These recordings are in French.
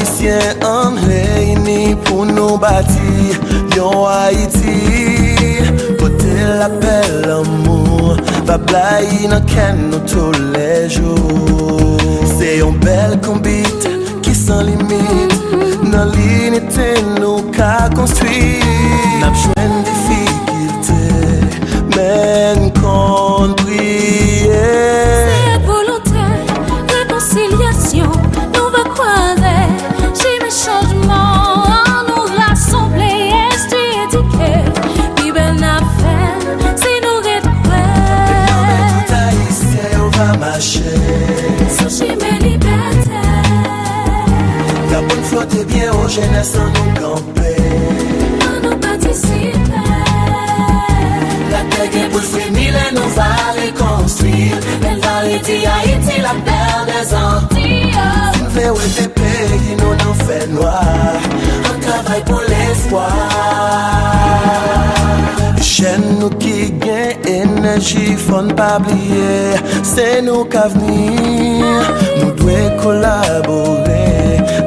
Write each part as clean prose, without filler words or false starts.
haïtiens en réunis pour nous bâtir yon Haïti. Côté l'appel l'amour, pas blague dans ken nous tous les jours. C'est une belle combite qui sans limite, dans l'unité nous qu'a construit. N'a besoin de difficultés, mais qu'on prie. C'est volonté, réconciliation, nous va croiser. J'ai mes changements, nous rassembler, éduquer. Qui ben affaire, c'est nous retrouver. Tout haïtien, on va marcher. J'ai mes libertés. La bonne flotte est bien aux jeunes sans nous camper. On nous participer. La terre est pour le féminin, nous va reconstruire. Elle va aider Haïti, la terre des Antilles. Nous faisons des pays, nous n'en fait noir. On travaille pour l'espoir. Chaîne nous qui gagne énergie, faut ne pas oublier. C'est nous qu'à venir. Nous devons collaborer.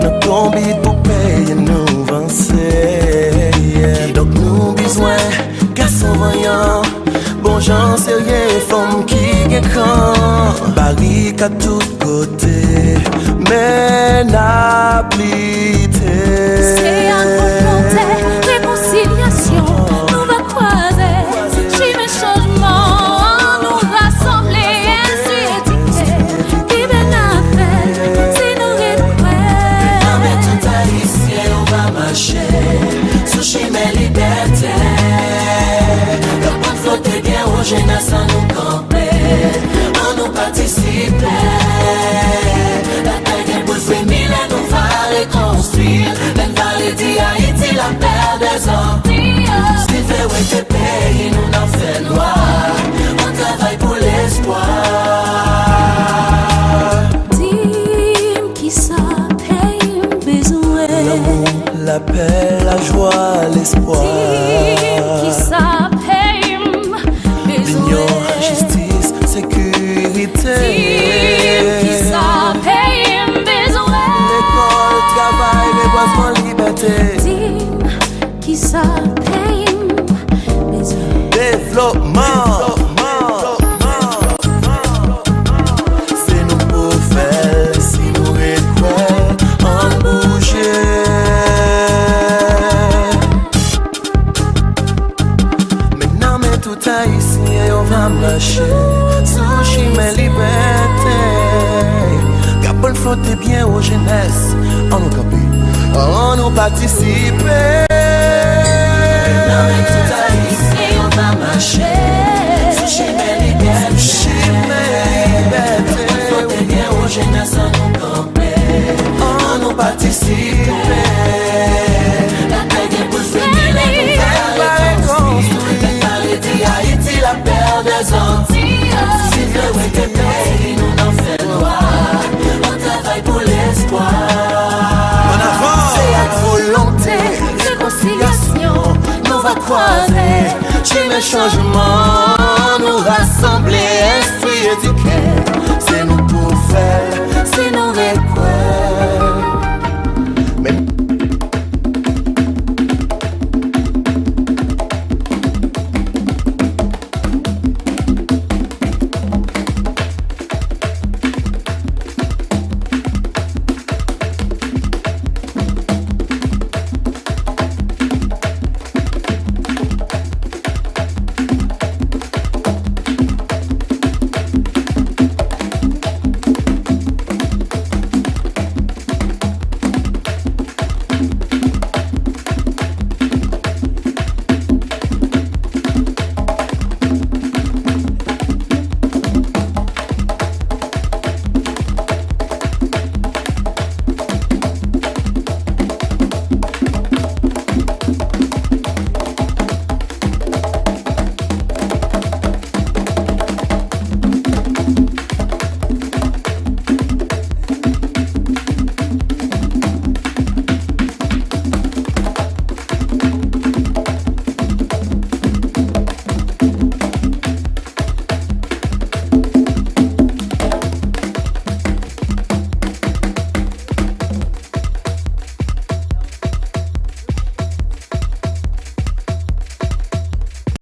Notre combi pour payer nous avancer. Donc nous besoin garçons voyants, bon gens sérieux, femmes qui gagnent quand. Barrique à tous côtés, mais n'habilité. C'est un volonté, réconciliation, nous va croiser. J'ai mes changements, nous rassembler, éduquer. Qui ben affaire, c'est nous retrouver. Non mais tout haïtien, on va marcher sous chemin liberté. La bonne flotte est bien aux jeunes sans nous camper. On nous participer. La terre est pour le féminin, nous va reconstruire. Même va aider Haïti, la terre des Antilles. Ce qui fait ouais tes pays, nous n'en fait noir. On travaille pour l'espoir. Dis-moi qui ça paye besoin. L'amour, la paix, la joie, l'espoir. Dis-moi qui ça paye besoin. L'union, justice, sécurité. Dis-moi qui ça paye besoin. L'école, travail, déboisement, liberté. Dis-moi qui ça paye besoin. Développement. C'est nous pour faire, si nous récoltons, en bouger. Maintenant, mais tout haïtien, on va marcher. Sous chemin liberté. Capole flotte bien aux jeunesses. On nous copie, on nous participer. Maintenant, mais tout haïtien, on va marcher. Sous chemin liberté. Capole flotte bien aux jeunesses. On nous camper. On nous participer. La terre est pour le féminin, nous va reconstruire. La parité Haïti, la paix des Antilles. Si Dieu est tes pays, nous n'en fait noir. On travaille pour l'espoir. C'est à volonté, réconciliation, nous va croiser. Chez mes changements, nous rassembler,